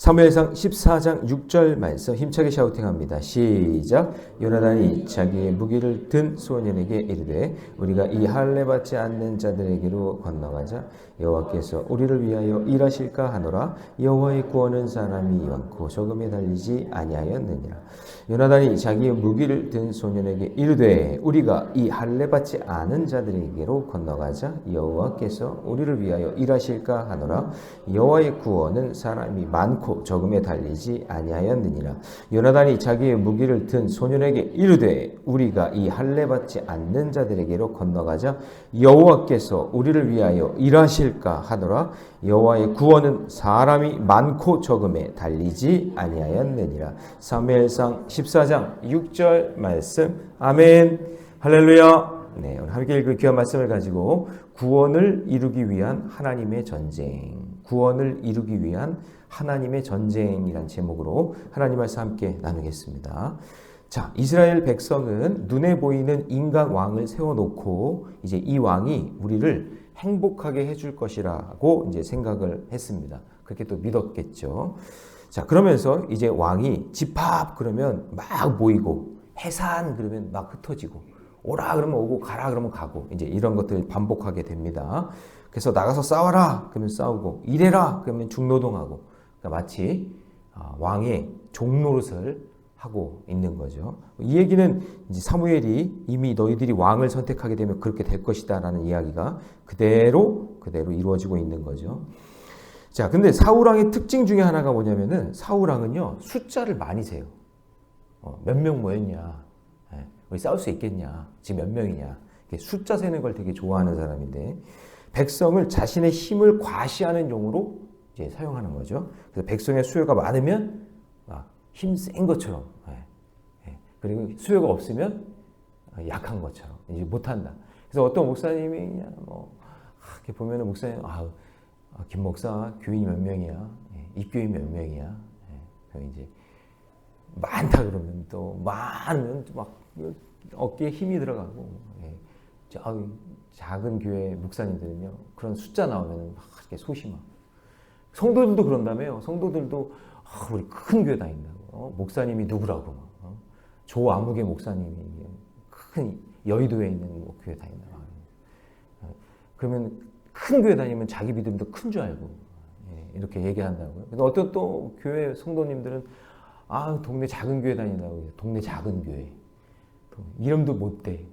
사무엘상 14장 6절 말씀 힘차게 샤우팅합니다. 시작. 요나단이 자기의 무기를 든 소년에게 이르되 우리가 이 할례 받지 않는 자들에게로 건너가자. 여호와께서 우리를 위하여 일하실까 하노라. 여호와의 구원은 사람이 많고 적음에 달리지 아니하였느니라. 요나단이 자기의 무기를 든 소년에게 이르되 우리가 이 할례 받지 않은 자들에게로 건너가자. 여호와께서 우리를 위하여 일하실까 하노라. 여호와의 구원은 사람이 많고 적음에 달리지 아니하였느니라. 요나단이 자기의 무기를 든 소년에게 이르되 우리가 이 할례 받지 않는 자들에게로 건너가자. 여호와께서 우리를 위하여 일하실까 하노라. 여호와의 구원은 사람이 많고 적음에 달리지 아니하였느니라. 사무엘상 14장 6절 말씀. 아멘. 할렐루야. 네, 오늘 함께 읽을 귀한 말씀을 가지고 구원을 이루기 위한 하나님의 전쟁, 구원을 이루기 위한 하나님의 전쟁이란 제목으로 하나님 말씀 함께 나누겠습니다. 자, 이스라엘 백성은 눈에 보이는 인간 왕을 세워놓고 이제 이 왕이 우리를 행복하게 해줄 것이라고 이제 생각을 했습니다. 그렇게 또 믿었겠죠. 자, 그러면서 이제 왕이 집합 그러면 막 모이고 해산 그러면 막 흩어지고 오라 그러면 오고 가라 그러면 가고 이제 이런 것들을 반복하게 됩니다. 그래서 나가서 싸워라 그러면 싸우고 일해라 그러면 중노동하고 그러니까 마치 왕의 종노릇을 하고 있는 거죠. 이 얘기는 이제 사무엘이 이미 너희들이 왕을 선택하게 되면 그렇게 될 것이다라는 이야기가 그대로 이루어지고 있는 거죠. 자, 근데 사울왕의 특징 중에 하나가 뭐냐면은 사울왕은요 숫자를 많이 세요. 몇 명 모였냐, 우리 싸울 수 있겠냐, 지금 몇 명이냐, 숫자 세는 걸 되게 좋아하는 사람인데 백성을 자신의 힘을 과시하는 용으로 이제 사용하는 거죠. 그래서 백성의 수요가 많으면 힘 센 것처럼, 그리고 수요가 없으면 약한 것처럼 이제 못한다. 그래서 어떤 목사님이 그냥 이렇게 보면은 목사님, 김 목사 교인이 몇 명이야, 입교인 몇 명이야, 이제 많다 그러면 또 많으면 또 막 어깨에 힘이 들어가고, 작은 교회 목사님들은요 그런 숫자 나오면 막 이렇게 소심하고 성도들도 그런다며요. 성도들도 우리 큰 교회 다닌다고. 목사님이 누구라고. 조 아무개 목사님이 큰 여의도에 있는 교회 다닌다고. 그러면 큰 교회 다니면 자기 믿음도 큰 줄 알고 이렇게 얘기한다고요. 근데 어떤 또 교회 성도님들은 동네 작은 교회 다닌다고. 동네 작은 교회. 이름도 못 대.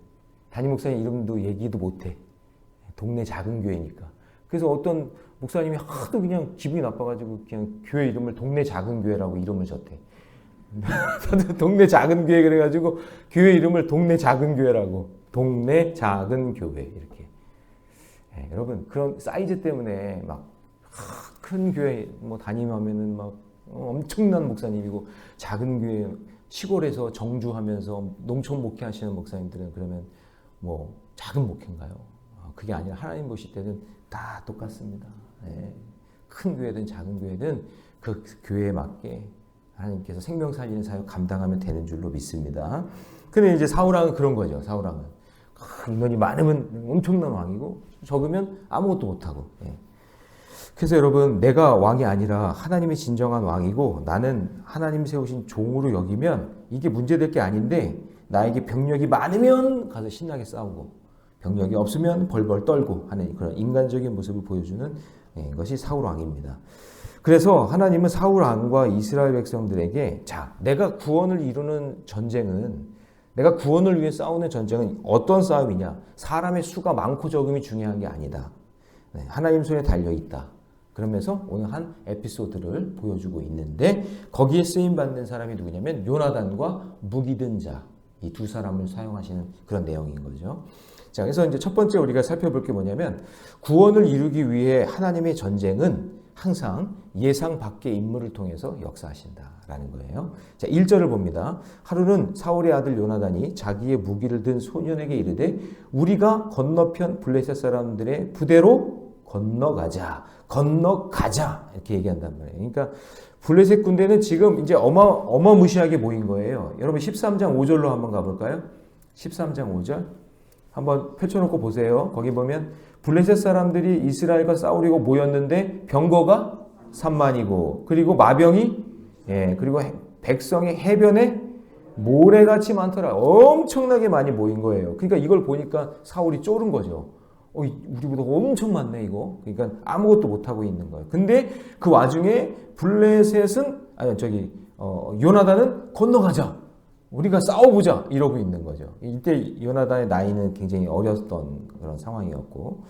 담임 목사님 이름도 얘기도 못 해. 동네 작은 교회니까. 그래서 어떤 목사님이 하도 그냥 기분이 나빠가지고 그냥 교회 이름을 동네 작은 교회라고 이름을 졌대. 동네 작은 교회 그래가지고 교회 이름을 동네 작은 교회라고. 동네 작은 교회 이렇게. 여러분 그런 사이즈 때문에 막 큰 교회 담임하면은 막 엄청난 목사님이고 작은 교회 시골에서 정주하면서 농촌 목회하시는 목사님들은 그러면 작은 목회인가요? 그게 아니라 하나님 보실 때는 다 똑같습니다. 큰 교회든 작은 교회든 그 교회에 맞게 하나님께서 생명 살리는 사역 감당하면 되는 줄로 믿습니다. 근데 이제 사울왕은 그런 거죠. 사울왕은 인원이 많으면 엄청난 왕이고 적으면 아무것도 못하고. 그래서 여러분 내가 왕이 아니라 하나님이 진정한 왕이고 나는 하나님 세우신 종으로 여기면 이게 문제될 게 아닌데 나에게 병력이 많으면 가서 신나게 싸우고 병력이 없으면 벌벌 떨고 하는 그런 인간적인 모습을 보여주는 것이 사울왕입니다. 그래서 하나님은 사울왕과 이스라엘 백성들에게 자, 내가 구원을 이루는 전쟁은 내가 구원을 위해 싸우는 전쟁은 어떤 싸움이냐? 사람의 수가 많고 적음이 중요한 게 아니다. 하나님 손에 달려있다. 그러면서 오늘 한 에피소드를 보여주고 있는데 거기에 쓰임받는 사람이 누구냐면 요나단과 무기든 자, 이 두 사람을 사용하시는 그런 내용인 거죠. 자, 그래서 이제 첫 번째 우리가 살펴볼 게 뭐냐면 구원을 이루기 위해 하나님의 전쟁은 항상 예상 밖의 인물을 통해서 역사하신다라는 거예요. 자, 1절을 봅니다. 하루는 사울의 아들 요나단이 자기의 무기를 든 소년에게 이르되 우리가 건너편 블레셋 사람들의 부대로 건너가자 이렇게 얘기한단 말이에요. 그러니까 블레셋 군대는 지금 이제 어마무시하게 모인 거예요. 여러분 13장 5절로 한번 가볼까요? 13장 5절 한번 펼쳐놓고 보세요. 거기 보면 블레셋 사람들이 이스라엘과 싸우려고 모였는데 병거가 3만이고 그리고 마병이 그리고 백성의 해변에 모래같이 많더라. 엄청나게 많이 모인 거예요. 그러니까 이걸 보니까 사울이 쫄은 거죠. 우리보다 엄청 많네 이거. 그러니까 아무것도 못하고 있는 거예요. 근데 그 와중에 요나단은 건너가자. 우리가 싸워보자. 이러고 있는 거죠. 이때 요나단의 나이는 굉장히 어렸던 그런 상황이었고.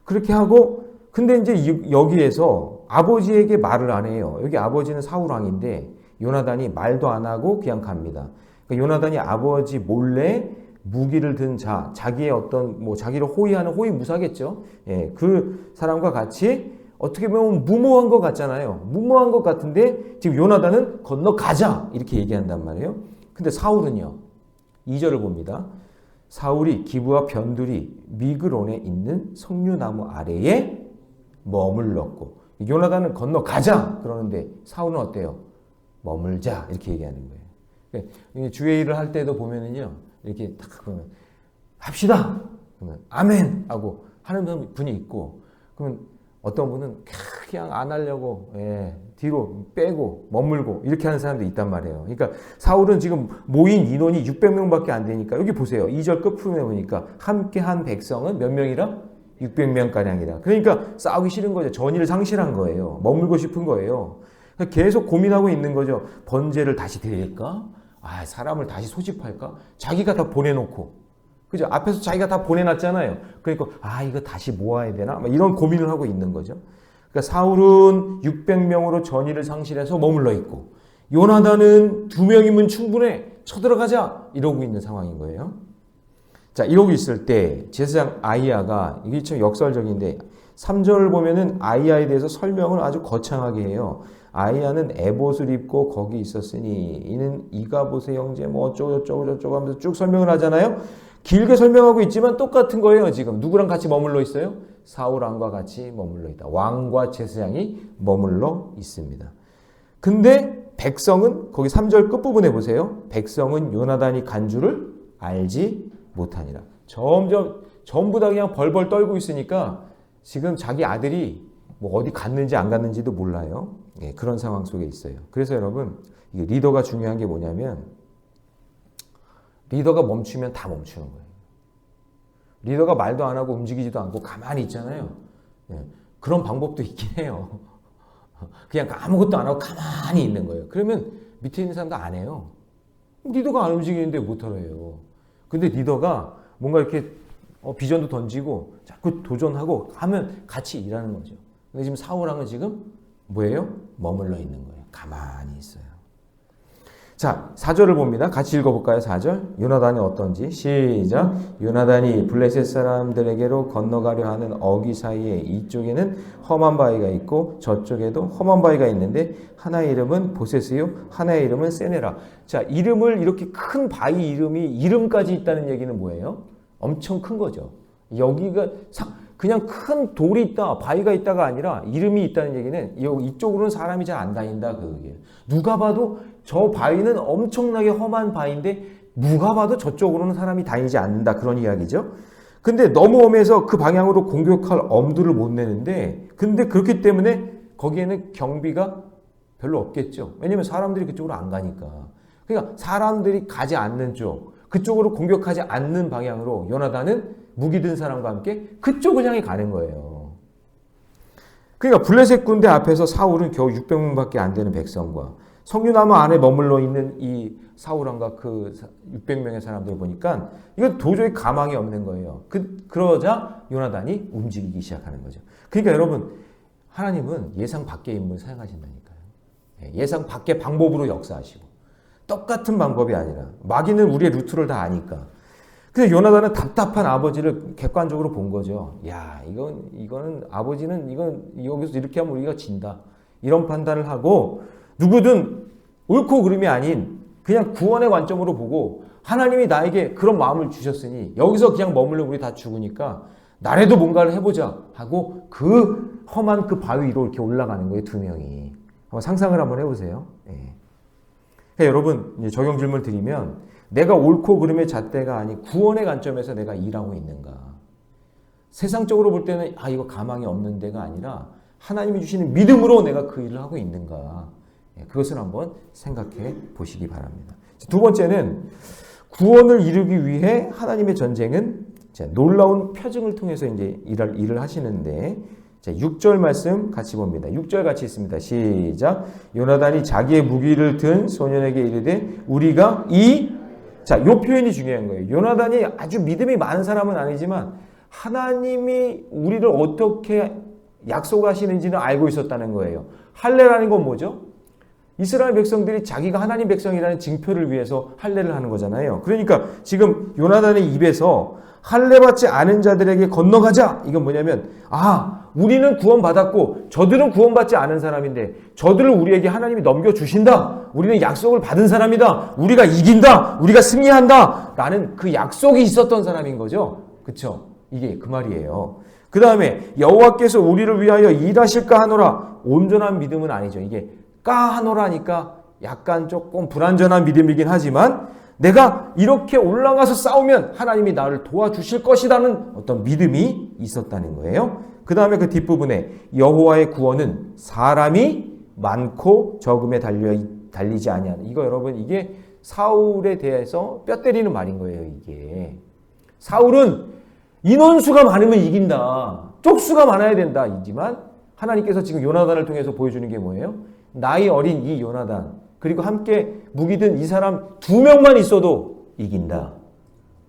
그렇게 하고 근데 이제 여기에서 아버지에게 말을 안 해요. 여기 아버지는 사울왕인데 요나단이 말도 안 하고 그냥 갑니다. 그러니까 요나단이 아버지 몰래 무기를 든 자기의 자기를 호위하는 호위무사겠죠. 그 사람과 같이 어떻게 보면 무모한 것 같잖아요. 무모한 것 같은데 지금 요나단은 건너가자 이렇게 얘기한단 말이에요. 근데 사울은요. 2절을 봅니다. 사울이 기브와 변두리 미그론에 있는 석류나무 아래에 머물렀고 요나단은 건너가자 그러는데 사울은 어때요? 머물자 이렇게 얘기하는 거예요. 주의 일을 할 때도 보면은요. 이렇게 딱 보면 합시다. 그러면 아멘 하고 하는 분이 있고 그러면 어떤 분은 그냥 안 하려고 뒤로 빼고 머물고 이렇게 하는 사람도 있단 말이에요. 그러니까 사울은 지금 모인 인원이 600명밖에 안 되니까 여기 보세요. 2절 끝부분에 보니까 함께한 백성은 몇 명이라? 600명가량이라. 그러니까 싸우기 싫은 거죠. 전의를 상실한 거예요. 머물고 싶은 거예요. 그러니까 계속 고민하고 있는 거죠. 번제를 다시 드릴까? 사람을 다시 소집할까? 자기가 다 보내놓고. 그죠? 앞에서 자기가 다 보내놨잖아요. 그러니까, 이거 다시 모아야 되나? 이런 고민을 하고 있는 거죠. 그러니까 사울은 600명으로 전의를 상실해서 머물러 있고, 요나단은 2명이면 충분해. 쳐들어가자! 이러고 있는 상황인 거예요. 자, 이러고 있을 때, 제사장 아이야가, 이게 참 역설적인데, 3절을 보면은 아이야에 대해서 설명을 아주 거창하게 해요. 아이야는 에봇을 입고 거기 있었으니 이는 이가봇의 형제 어쩌고 하면서 쭉 설명을 하잖아요. 길게 설명하고 있지만 똑같은 거예요. 지금 누구랑 같이 머물러 있어요? 사울 왕과 같이 머물러 있다. 왕과 제사장이 머물러 있습니다. 근데 백성은 거기 3절 끝부분에 보세요. 백성은 요나단이 간 줄을 알지 못하니라. 전부 다 그냥 벌벌 떨고 있으니까 지금 자기 아들이 어디 갔는지 안 갔는지도 몰라요. 그런 상황 속에 있어요. 그래서 여러분, 이게 리더가 중요한 게 뭐냐면, 리더가 멈추면 다 멈추는 거예요. 리더가 말도 안 하고 움직이지도 않고 가만히 있잖아요. 그런 방법도 있긴 해요. 그냥 아무것도 안 하고 가만히 있는 거예요. 그러면 밑에 있는 사람도 안 해요. 리더가 안 움직이는데 못하러 해요. 근데 리더가 뭔가 이렇게 비전도 던지고 자꾸 도전하고 하면 같이 일하는 거죠. 근데 지금 사울왕은 지금 뭐예요? 머물러 있는 거예요. 가만히 있어요. 자, 4절을 봅니다. 같이 읽어볼까요? 4절. 요나단이 어떤지. 시작. 요나단이 블레셋 사람들에게로 건너가려 하는 어귀 사이에 이쪽에는 험한 바위가 있고 저쪽에도 험한 바위가 있는데 하나의 이름은 보셋이요 하나의 이름은 세네라. 자, 이름을 이렇게 큰 바위 이름까지 있다는 얘기는 뭐예요? 엄청 큰 거죠. 여기가 그냥 큰 돌이 있다, 바위가 있다가 아니라 이름이 있다는 얘기는 이쪽으로는 사람이 잘 안 다닌다 그 얘기예요. 누가 봐도 저 바위는 엄청나게 험한 바위인데 누가 봐도 저쪽으로는 사람이 다니지 않는다 그런 이야기죠. 근데 너무 험해서 그 방향으로 공격할 엄두를 못 내는데 근데 그렇기 때문에 거기에는 경비가 별로 없겠죠. 왜냐면 사람들이 그쪽으로 안 가니까. 그러니까 사람들이 가지 않는 쪽, 그쪽으로 공격하지 않는 방향으로 요나단은 무기 든 사람과 함께 그쪽을 향해 가는 거예요. 그러니까 블레셋 군대 앞에서 사울은 겨우 600명밖에 안 되는 백성과 석류나무 안에 머물러 있는 이 사울왕과 그 600명의 사람들 보니까 이건 도저히 가망이 없는 거예요. 그러자 요나단이 움직이기 시작하는 거죠. 그러니까 여러분, 하나님은 예상 밖의 인물을 사용하신다니까요. 예상 밖의 방법으로 역사하시고 똑같은 방법이 아니라 마귀는 우리의 루트를 다 아니까. 근데 요나단은 답답한 아버지를 객관적으로 본 거죠. 야, 이거는 아버지는 여기서 이렇게 하면 우리가 진다. 이런 판단을 하고 누구든 옳고 그름이 아닌 그냥 구원의 관점으로 보고 하나님이 나에게 그런 마음을 주셨으니 여기서 그냥 머물러 우리 다 죽으니까 나라도 뭔가를 해보자 하고 그 험한 그 바위 위로 이렇게 올라가는 거예요. 2명이. 한번 상상을 한번 해보세요. 그러니까 여러분 이제 적용 질문을 드리면 내가 옳고 그름의 잣대가 아닌 구원의 관점에서 내가 일하고 있는가. 세상적으로 볼 때는 이거 가망이 없는 데가 아니라 하나님이 주시는 믿음으로 내가 그 일을 하고 있는가? 그것을 한번 생각해 보시기 바랍니다. 두 번째는 구원을 이루기 위해 하나님의 전쟁은 놀라운 표징을 통해서 이제 일을 하시는데, 자, 6절 말씀 같이 봅니다. 6절 같이 있습니다. 시작. 요나단이 자기의 무기를 든 소년에게 이르되 우리가 요 표현이 중요한 거예요. 요나단이 아주 믿음이 많은 사람은 아니지만 하나님이 우리를 어떻게 약속하시는지는 알고 있었다는 거예요. 할례라는 건 뭐죠? 이스라엘 백성들이 자기가 하나님 백성이라는 징표를 위해서 할례를 하는 거잖아요. 그러니까 지금 요나단의 입에서 할례받지 않은 자들에게 건너가자. 이건 뭐냐면 우리는 구원받았고 저들은 구원받지 않은 사람인데 저들을 우리에게 하나님이 넘겨주신다. 우리는 약속을 받은 사람이다. 우리가 이긴다. 우리가 승리한다. 라는 그 약속이 있었던 사람인 거죠. 그쵸? 이게 그 말이에요. 그 다음에 여호와께서 우리를 위하여 일하실까 하노라. 온전한 믿음은 아니죠. 이게 하노라니까 약간 조금 불완전한 믿음이긴 하지만 내가 이렇게 올라가서 싸우면 하나님이 나를 도와주실 것이라는 어떤 믿음이 있었다는 거예요. 그 다음에 그 뒷부분에 여호와의 구원은 사람이 많고 적음에 달리지 아니하는, 이거 여러분 이게 사울에 대해서 뼈 때리는 말인 거예요. 이게 사울은 인원수가 많으면 이긴다, 쪽수가 많아야 된다 이지만 하나님께서 지금 요나단을 통해서 보여주는 게 뭐예요? 나이 어린 이 요나단 그리고 함께 무기든 이 사람 2명만 있어도 이긴다.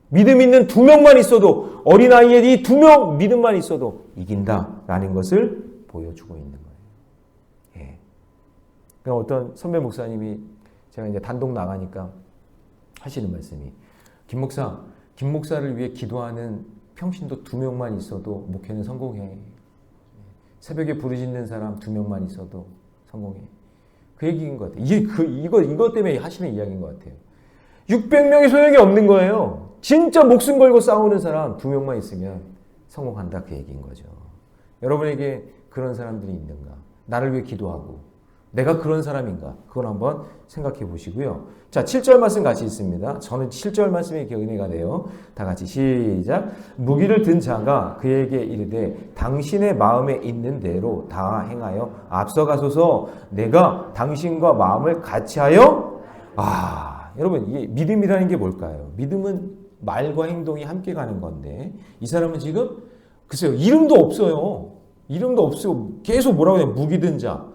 믿음 있는 2명만 있어도, 어린아이의 이 2명 믿음만 있어도 이긴다라는 것을 보여주고 있는 거예요. 예. 그러니까 어떤 선배 목사님이 제가 이제 단독 나가니까 하시는 말씀이, 김 목사를 위해 기도하는 평신도 2명만 있어도 목회는 성공해. 새벽에 부르짖는 사람 2명만 있어도 성공해. 그 얘기인 것 같아요. 이거 때문에 하시는 이야기인 것 같아요. 600명이 소용이 없는 거예요. 진짜 목숨 걸고 싸우는 사람 2명만 있으면 성공한다, 그 얘기인 거죠. 여러분에게 그런 사람들이 있는가? 나를 위해 기도하고 내가 그런 사람인가? 그걸 한번 생각해 보시고요. 자, 7절 말씀 같이 있습니다. 저는 7절 말씀이 은혜가 돼요. 다 같이 시작. 무기를 든 자가 그에게 이르되 당신의 마음에 있는 대로 다 행하여 앞서가소서. 내가 당신과 마음을 같이하여. 여러분, 이게 믿음이라는 게 뭘까요? 믿음은 말과 행동이 함께 가는 건데 이 사람은 지금 글쎄요, 이름도 없어요. 이름도 없어요. 계속 뭐라고 해요? 무기 든 자.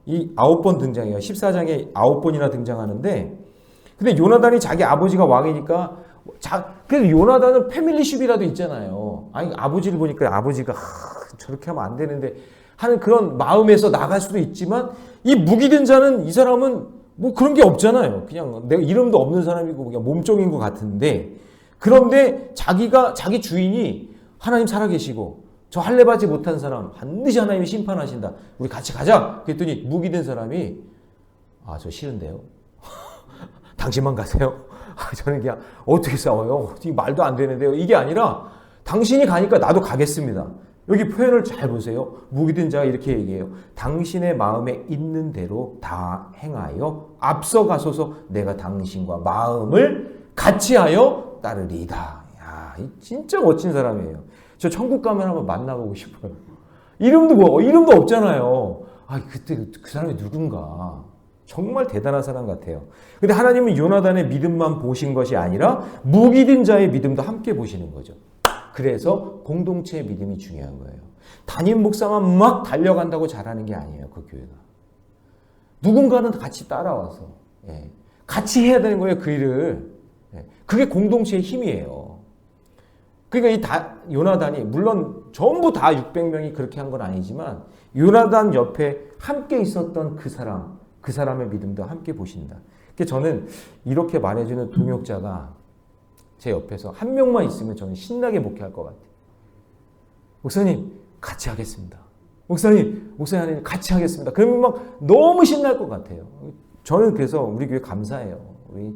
이 9번 등장해요. 14장에 9번이나 등장하는데, 근데 요나단이 자기 아버지가 왕이니까, 그래도 요나단은 패밀리십이라도 있잖아요. 아니, 아버지를 보니까 아버지가 저렇게 하면 안 되는데 하는 그런 마음에서 나갈 수도 있지만, 이 무기든 자는, 이 사람은 뭐 그런 게 없잖아요. 그냥 내가 이름도 없는 사람이고 그냥 몸종인 것 같은데, 그런데 자기 주인이 하나님 살아계시고 저 할례받지 못한 사람 반드시 하나님이 심판하신다. 우리 같이 가자. 그랬더니 무기된 사람이 저 싫은데요. 당신만 가세요. 저는 그냥 어떻게 싸워요? 말도 안 되는데요. 이게 아니라 당신이 가니까 나도 가겠습니다. 여기 표현을 잘 보세요. 무기된 자가 이렇게 얘기해요. 당신의 마음에 있는 대로 다 행하여 앞서가소서. 내가 당신과 마음을 같이 하여 따르리이다. 진짜 멋진 사람이에요. 저 천국 가면 한번 만나보고 싶어요. 이름도 없잖아요. 그때 그 사람이 누군가. 정말 대단한 사람 같아요. 근데 하나님은 요나단의 믿음만 보신 것이 아니라 무기든 자의 믿음도 함께 보시는 거죠. 그래서 공동체의 믿음이 중요한 거예요. 담임 목사만 막 달려간다고 잘하는 게 아니에요. 그 교회가. 누군가는 같이 따라와서 같이 해야 되는 거예요. 그 일을. 그게 공동체의 힘이에요. 그러니까 요나단이 물론 전부 다 600명이 그렇게 한 건 아니지만 요나단 옆에 함께 있었던 그 사람의 믿음도 함께 보신다. 그러니까 저는 이렇게 말해주는 동역자가 제 옆에서 한 명만 있으면 저는 신나게 목회할 것 같아요. 목사님 같이 하겠습니다. 목사님 같이 하겠습니다. 그러면 막 너무 신날 것 같아요. 저는 그래서 우리 교회 감사해요. 우리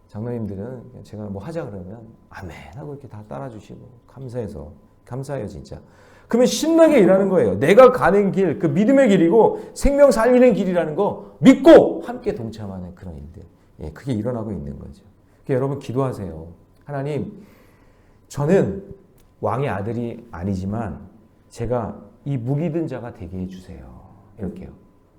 장로님들은 제가 뭐 하자 그러면 아멘 하고 이렇게 다 따라주시고 감사해요 진짜. 그러면 신나게 일하는 거예요. 내가 가는 길, 그 믿음의 길이고 생명 살리는 길이라는 거 믿고 함께 동참하는 그런 일들. 그게 일어나고 있는 거죠. 그러니까 여러분 기도하세요. 하나님, 저는 왕의 아들이 아니지만 제가 이 무기 든 자가 되게 해주세요. 이렇게요.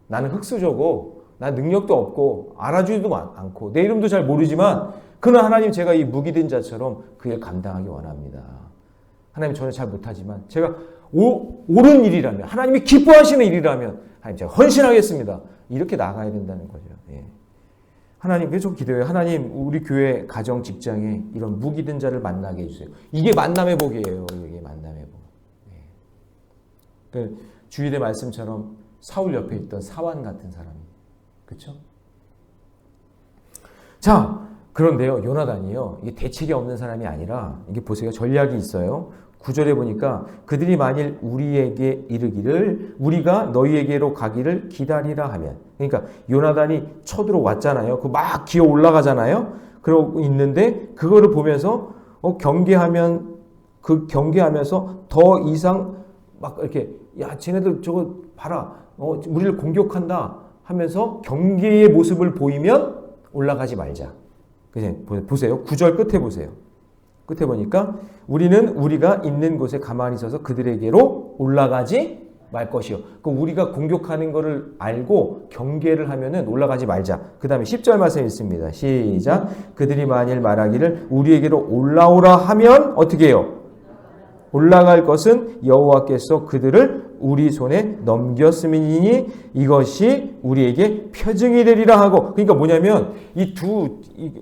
나는 흙수저고 난 능력도 없고 알아주지도 않고 내 이름도 잘 모르지만 그러나 하나님 제가 이 무기 든 자처럼 그 일 감당하기 원합니다. 하나님 저는 잘 못하지만 제가 옳은 일이라면 하나님이 기뻐하시는 일이라면 하나님 제가 헌신하겠습니다. 이렇게 나가야 된다는 거죠. 예. 하나님 계속 기도해요. 하나님 우리 교회 가정 직장에 이런 무기 든 자를 만나게 해주세요. 이게 만남의 복이에요. 이게 만남의 복. 예. 그 주일의 말씀처럼 사울 옆에 있던 사환 같은 사람이 그렇죠? 자 그런데요 요나단이요 이게 대책이 없는 사람이 아니라 이게 보세요 전략이 있어요. 9절에 보니까 그들이 만일 우리에게 이르기를 우리가 너희에게로 가기를 기다리라 하면 그러니까 요나단이 쳐들어왔잖아요. 그 막 기어 올라가잖아요. 그러고 있는데 그거를 보면서 경계하면서 더 이상 막 이렇게 야 쟤네들 저거 봐라 우리를 공격한다 하면서 경계의 모습을 보이면 올라가지 말자. 보세요. 9절 끝에 보세요. 끝에 보니까 우리가 있는 곳에 가만히 있어서 그들에게로 올라가지 말 것이요. 우리가 공격하는 것을 알고 경계를 하면은 올라가지 말자. 그 다음에 10절 말씀 있습니다. 시작. 그들이 만일 말하기를 우리에게로 올라오라 하면 어떻게 해요? 올라갈 것은 여호와께서 그들을 우리 손에 넘겼음이니 이것이 우리에게 표징이 되리라 하고 그러니까 뭐냐면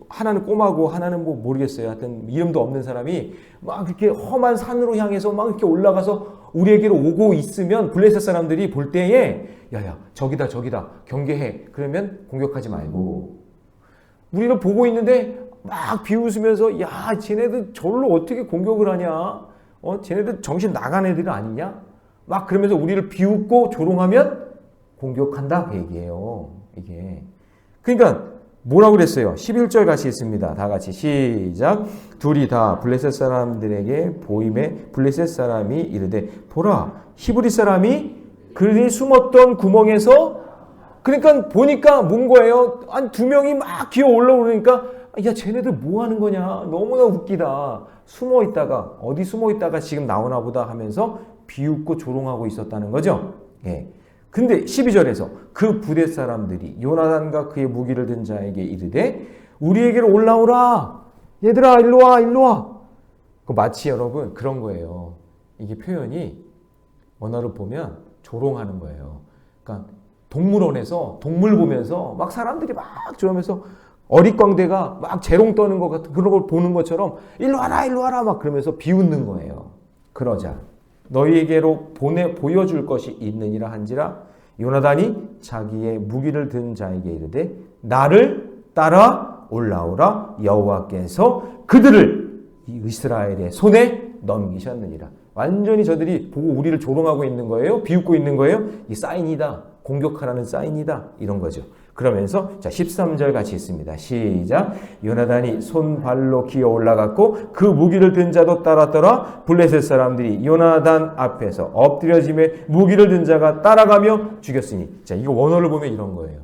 하나는 꼬마고 하나는 뭐 모르겠어요. 하여튼 이름도 없는 사람이 막 이렇게 험한 산으로 향해서 막 이렇게 올라가서 우리에게로 오고 있으면 블레셋 사람들이 볼 때에 야야 저기다 경계해. 그러면 공격하지 말고 우리를 보고 있는데 막 비웃으면서 야 쟤네들 저를 어떻게 공격을 하냐. 쟤네들 정신 나간 애들 아니냐? 막 그러면서 우리를 비웃고 조롱하면 공격한다 그 얘기예요. 이게. 그러니까 뭐라고 그랬어요? 11절 같이 있습니다. 다 같이 시작. 둘이 다 블레셋 사람들에게 보임에 블레셋 사람이 이르되 보라 히브리 사람이 그들이 숨었던 구멍에서 그러니까 보니까 뭔 거예요? 한 두 명이 막 기어 올라오니까 야 쟤네들 뭐 하는 거냐? 너무나 웃기다. 어디 숨어 있다가 지금 나오나 보다 하면서 비웃고 조롱하고 있었다는 거죠. 예. 근데 12절에서 그 부대 사람들이 요나단과 그의 무기를 든 자에게 이르되 우리에게로 올라오라. 얘들아 일로 와. 마치 여러분 그런 거예요. 이게 표현이 언어를 보면 조롱하는 거예요. 그러니까 동물원에서 동물 보면서 막 사람들이 막 저러면서 어릿광대가 막 재롱 떠는 것 같은 그런 걸 보는 것처럼 일로 와라 막 그러면서 비웃는 거예요. 그러자 너희에게로 보여줄 것이 있느니라 한지라 요나단이 자기의 무기를 든 자에게 이르되 나를 따라 올라오라 여호와께서 그들을 이 이스라엘의 손에 넘기셨느니라. 완전히 저들이 보고 우리를 조롱하고 있는 거예요. 비웃고 있는 거예요. 이 사인이다. 공격하라는 사인이다. 이런 거죠. 그러면서 자 13절 같이 있습니다. 시작. 요나단이 손발로 기어 올라갔고 그 무기를 든 자도 따랐더라. 블레셋 사람들이 요나단 앞에서 엎드려짐에 무기를 든 자가 따라가며 죽였으니 자 이거 원어를 보면 이런 거예요.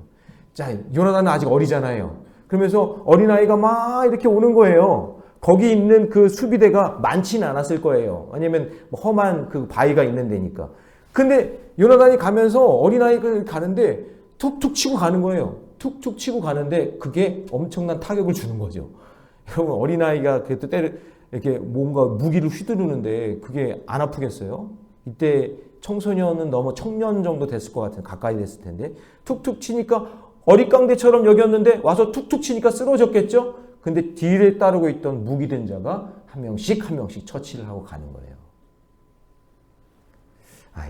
자 요나단은 아직 어리잖아요. 그러면서 어린아이가 막 이렇게 오는 거예요. 거기 있는 그 수비대가 많지는 않았을 거예요. 왜냐면 험한 그 바위가 있는 데니까. 근데 요나단이 가면서 어린아이가 가는데 툭툭 치고 가는 거예요. 툭툭 치고 가는데 그게 엄청난 타격을 주는 거죠. 여러분 어린아이가 그래도 이렇게 뭔가 무기를 휘두르는데 그게 안 아프겠어요? 이때 청소년은 넘어 청년 정도 됐을 것 같은 가까이 됐을 텐데 툭툭 치니까 어릿광대처럼 여겼는데 와서 툭툭 치니까 쓰러졌겠죠? 근데 뒤에 따르고 있던 무기된 자가 한 명씩 처치를 하고 가는 거예요.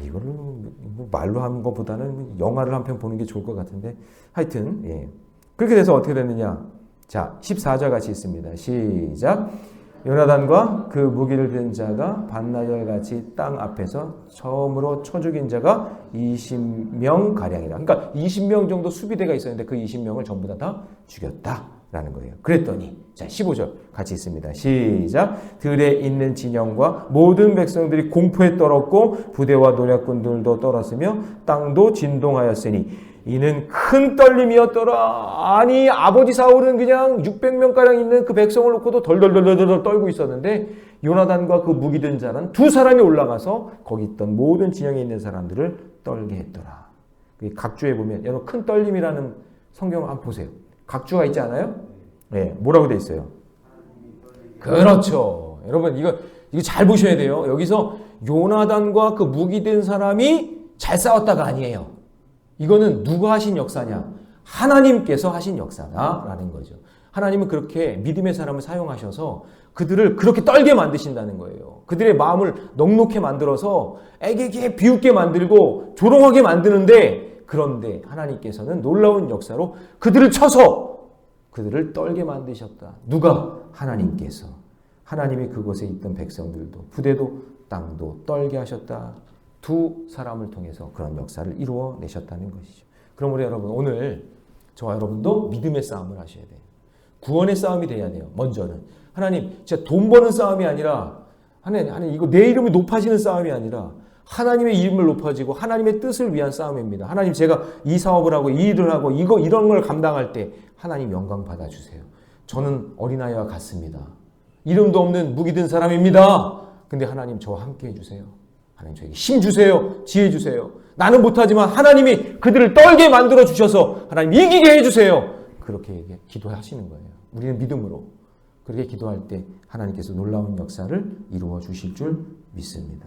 이거를 뭐 말로 하는 것보다는 영화를 한 편 보는 게 좋을 것 같은데 하여튼 예. 그렇게 돼서 어떻게 됐느냐. 자 14절 같이 있습니다. 시작. 요나단과 그 무기를 든 자가 반나절같이 땅 앞에서 처음으로 쳐 죽인 자가 20명 가량이라. 그러니까 20명 정도 수비대가 있었는데 그 20명을 전부 다 죽였다라는 거예요. 그랬더니 자 15절 같이 있습니다. 시작. 들에 있는 진영과 모든 백성들이 공포에 떨었고 부대와 노략군들도 떨었으며 땅도 진동하였으니 이는 큰 떨림이었더라. 아니 아버지 사울은 그냥 600명가량 있는 그 백성을 놓고도 덜덜덜덜 떨고 있었는데 요나단과 그 무기 든 자는 두 사람이 올라가서 거기 있던 모든 진영에 있는 사람들을 떨게 했더라. 각주에 보면 여러분 큰 떨림이라는 성경을 한번 보세요. 각주가 있지 않아요? 네, 뭐라고 돼 있어요? 그렇죠. 여러분 이거 잘 보셔야 돼요. 여기서 요나단과 그 무기 든 사람이 잘 싸웠다가 아니에요. 이거는 누가 하신 역사냐? 하나님께서 하신 역사다라는 거죠. 하나님은 그렇게 믿음의 사람을 사용하셔서 그들을 그렇게 떨게 만드신다는 거예요. 그들의 마음을 넉넉히 만들어서 애기게 비웃게 만들고 조롱하게 만드는데, 그런데 하나님께서는 놀라운 역사로 그들을 쳐서 그들을 떨게 만드셨다. 누가? 하나님께서. 하나님이 그곳에 있던 백성들도 부대도 땅도 떨게 하셨다. 두 사람을 통해서 그런 역사를 이루어내셨다는 것이죠. 그럼 우리 여러분 오늘 저와 여러분도 믿음의 싸움을 하셔야 돼요. 구원의 싸움이 돼야 돼요. 먼저는 하나님 진짜 돈 버는 싸움이 아니라 하나님 이거 내 이름이 높아지는 싸움이 아니라 하나님의 이름을 높아지고 하나님의 뜻을 위한 싸움입니다. 하나님 제가 이 사업을 하고 이 일을 하고 이런 걸 감당할 때 하나님 영광 받아주세요. 저는 어린아이와 같습니다. 이름도 없는 무기 든 사람입니다. 근데 하나님 저와 함께 해주세요. 하나님 저에게 힘 주세요. 지혜 주세요. 나는 못하지만 하나님이 그들을 떨게 만들어 주셔서 하나님 이기게 해주세요. 그렇게 기도하시는 거예요. 우리는 믿음으로 그렇게 기도할 때 하나님께서 놀라운 역사를 이루어 주실 줄 믿습니다.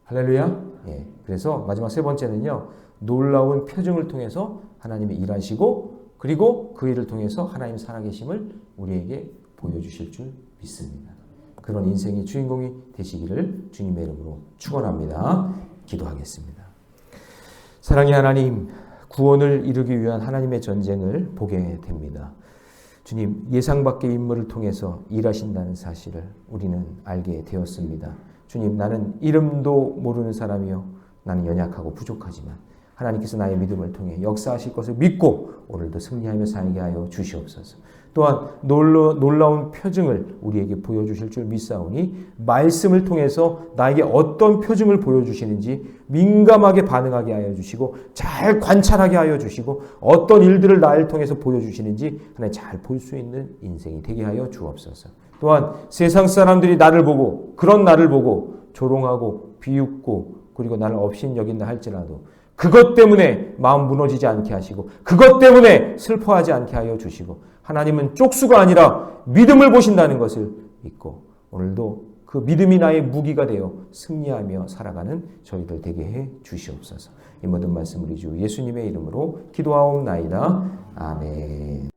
할렐루야. 예. 그래서 마지막 세 번째는요. 놀라운 표징을 통해서 하나님이 일하시고 그리고 그 일을 통해서 하나님 살아계심을 우리에게 보여주실 줄 믿습니다. 그런 인생의 주인공이 되시기를 주님의 이름으로 축원합니다. 기도하겠습니다. 사랑의 하나님, 구원을 이루기 위한 하나님의 전쟁을 보게 됩니다. 주님, 예상 밖의 인물을 통해서 일하신다는 사실을 우리는 알게 되었습니다. 주님, 나는 이름도 모르는 사람이요. 나는 연약하고 부족하지만 하나님께서 나의 믿음을 통해 역사하실 것을 믿고 오늘도 승리하며 살게 하여 주시옵소서. 또한 놀라운 표징을 우리에게 보여주실 줄 믿사오니 말씀을 통해서 나에게 어떤 표징을 보여주시는지 민감하게 반응하게 하여 주시고 잘 관찰하게 하여 주시고 어떤 일들을 나를 통해서 보여주시는지 하나님 잘 볼 수 있는 인생이 되게 하여 주옵소서. 또한 세상 사람들이 나를 보고 그런 나를 보고 조롱하고 비웃고 그리고 나를 업신여긴다 할지라도 그것 때문에 마음 무너지지 않게 하시고 그것 때문에 슬퍼하지 않게 하여 주시고 하나님은 쪽수가 아니라 믿음을 보신다는 것을 믿고 오늘도 그 믿음이 나의 무기가 되어 승리하며 살아가는 저희들 되게 해 주시옵소서. 이 모든 말씀 우리 주 예수님의 이름으로 기도하옵나이다. 아멘.